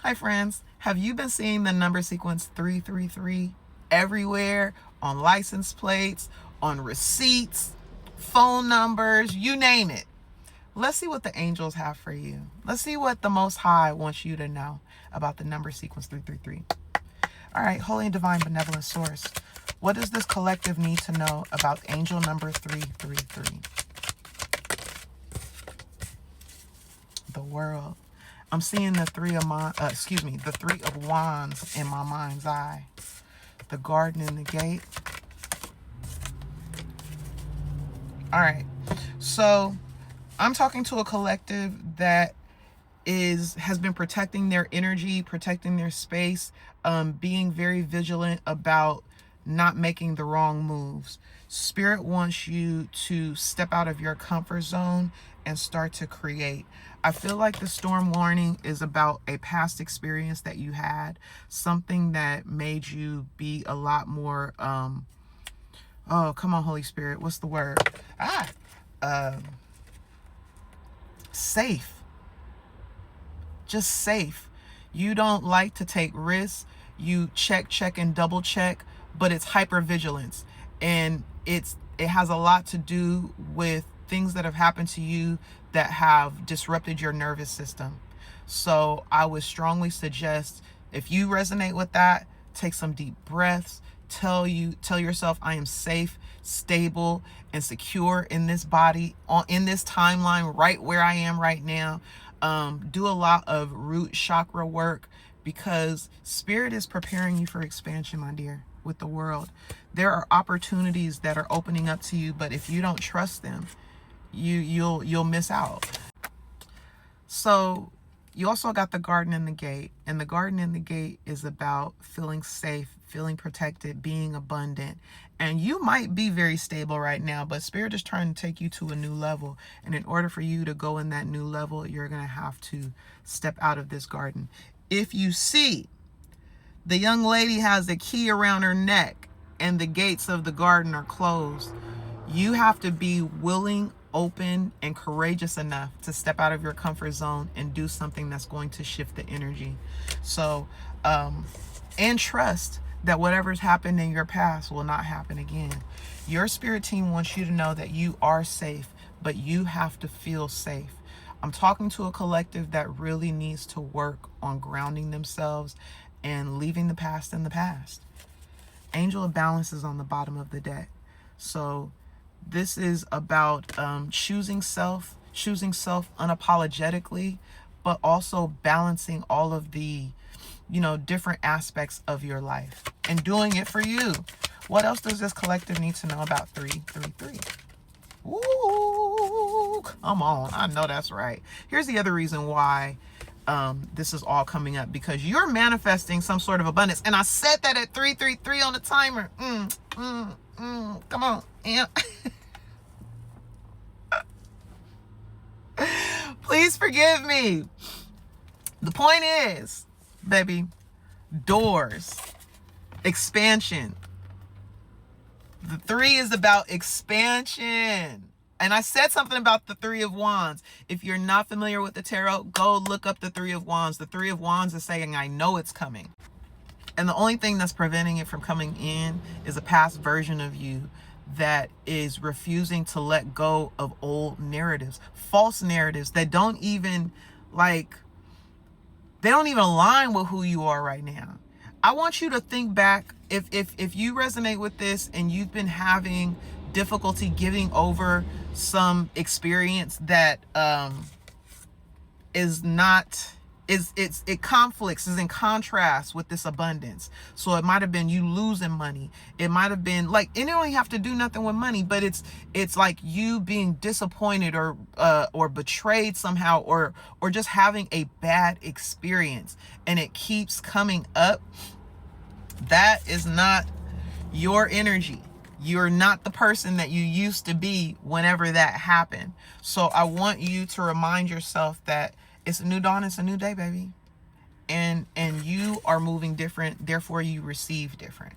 Hi friends, have you been seeing the number sequence 333 everywhere, on license plates, on receipts, phone numbers, you name it? Let's see what the angels have for you. Let's see what the Most High wants you to know about the number sequence 333. All right, Holy and Divine Benevolent Source, what does this collective need to know about angel number 333? The world. I'm seeing the three of wands in my mind's eye. The garden and the gate. All right. So I'm talking to a collective that has been protecting their energy, protecting their space, being very vigilant about not making the wrong moves. Spirit wants you to step out of your comfort zone and start to create. I feel like the storm warning is about a past experience that you had, something that made you be a lot more, oh, come on, Holy Spirit, what's the word? Safe. Just safe. You don't like to take risks. You check, and double check, but it's hypervigilance. And it has a lot to do with things that have happened to you that have disrupted your nervous system. So I would strongly suggest, if you resonate with that, take some deep breaths. Tell yourself, I am safe, stable, and secure in this body, in this timeline, right where I am right now. Do a lot of root chakra work, because Spirit is preparing you for expansion, my dear, with the world. There are opportunities that are opening up to you, but if you don't trust them, you'll miss out. So you also got the garden and the gate, and the garden and the gate is about feeling safe, feeling protected, being abundant. And you might be very stable right now, but Spirit is trying to take you to a new level. And in order for you to go in that new level, you're going to have to step out of this garden. If you see the young lady has a key around her neck and the gates of the garden are closed, you have to be willing, open, and courageous enough to step out of your comfort zone and do something that's going to shift the energy. So, and trust that whatever's happened in your past will not happen again. Your spirit team wants you to know that you are safe, but you have to feel safe. I'm talking to a collective that really needs to work on grounding themselves and leaving the past in the past. Angel of Balance is on the bottom of the deck. So this is about choosing self unapologetically, but also balancing all of the, different aspects of your life and doing it for you. What else does this collective need to know about 333? Ooh, come on. I know that's right. Here's the other reason why this is all coming up, because you're manifesting some sort of abundance. And I said that at 333 on the timer. Come on. Yeah. Please forgive me. The point is, baby, doors, expansion. The 3 is about expansion. And I said something about the 3 of Wands. If you're not familiar with the tarot, go look up the 3 of Wands. The 3 of Wands is saying, I know it's coming. And the only thing that's preventing it from coming in is a past version of you that is refusing to let go of old narratives, false narratives that don't even align with who you are right now. I want you to think back, if you resonate with this and you've been having difficulty giving over some experience that it conflicts, is in contrast with this abundance. So it might have been you losing money. It might have been it don't even have to do nothing with money, but it's like you being disappointed or betrayed somehow, or just having a bad experience, and it keeps coming up. That is not your energy. You're not the person that you used to be whenever that happened. So I want you to remind yourself that it's a new dawn, it's a new day, baby. And you are moving different, therefore you receive different.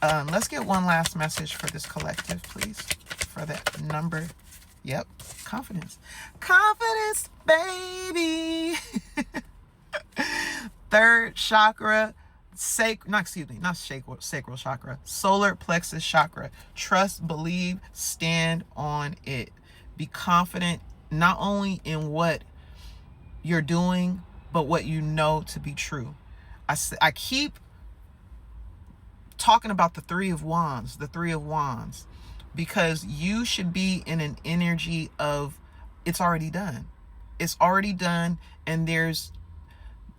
Let's get one last message for this collective, please. For that number. Yep. Confidence. Confidence, baby. third chakra, sacral chakra, solar plexus chakra. Trust, believe, stand on it. Be confident not only in what you're doing, but what you know to be true. I keep talking about the Three of Wands, because you should be in an energy of it's already done. It's already done, and there's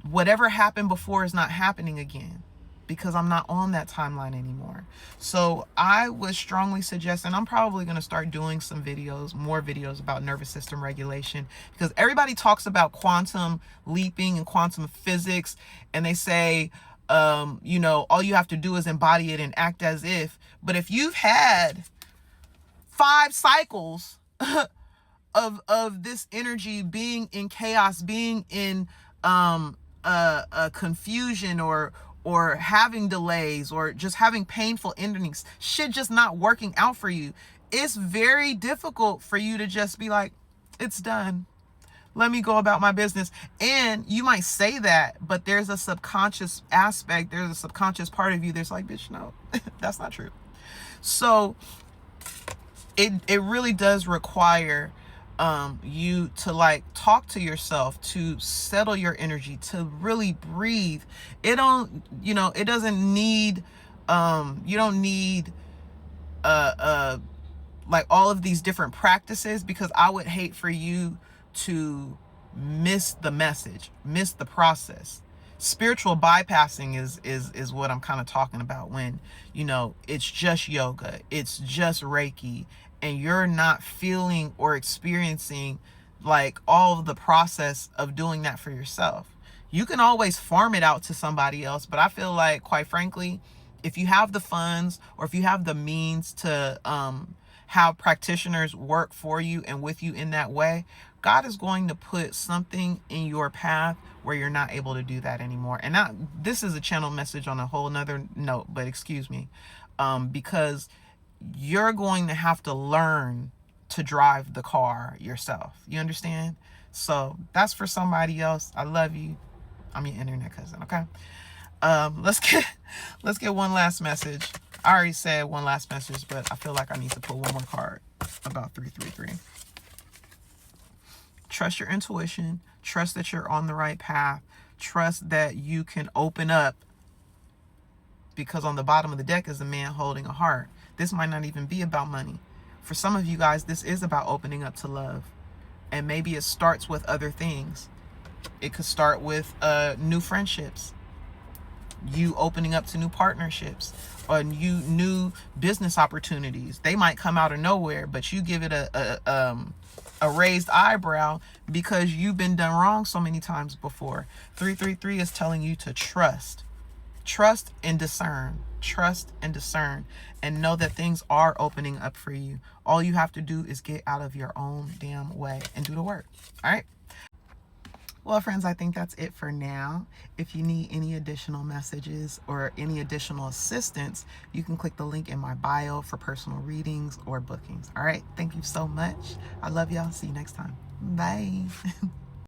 whatever happened before is not happening again, because I'm not on that timeline anymore. So I would strongly suggest, and I'm probably going to start doing more videos about nervous system regulation, because everybody talks about quantum leaping and quantum physics, and they say, all you have to do is embody it and act as if. But if you've had 5 cycles of this energy being in chaos, being in confusion, or having delays, or just having painful endings, shit just not working out for you, it's very difficult for you to just be like, it's done, let me go about my business. And you might say that, but there's a subconscious aspect, there's a subconscious part of you that's like, bitch, no, that's not true. So it really does require you to like talk to yourself, to settle your energy, to really breathe. It doesn't need you don't need like all of these different practices, because I would hate for you to miss the message, miss the process. Spiritual bypassing is what I'm kind of talking about, when it's just yoga, it's just Reiki, and you're not feeling or experiencing like all of the process of doing that for yourself. You can always farm it out to somebody else, but I feel like, quite frankly, if you have the funds, or if you have the means to have practitioners work for you and with you in that way, God is going to put something in your path where you're not able to do that anymore. And this is a channel message on a whole nother note, but excuse me, because you're going to have to learn to drive the car yourself. You understand? So that's for somebody else. I love you. I'm your internet cousin. Okay. Let's get one last message. I already said one last message, but I feel like I need to pull one more card about 333. Trust your intuition. Trust that you're on the right path. Trust that you can open up, because on the bottom of the deck is a man holding a heart. This might not even be about money. For some of you guys, this is about opening up to love. And maybe it starts with other things. It could start with new friendships, you opening up to new partnerships, or new business opportunities. They might come out of nowhere, but you give it a raised eyebrow because you've been done wrong so many times before. 333 is telling you to trust and discern. Trust and discern, and know that things are opening up for you. All you have to do is get out of your own damn way and do the work. All right. Well, friends, I think that's it for now. If you need any additional messages or any additional assistance, you can click the link in my bio for personal readings or bookings. All right. Thank you so much. I love y'all. See you next time. Bye.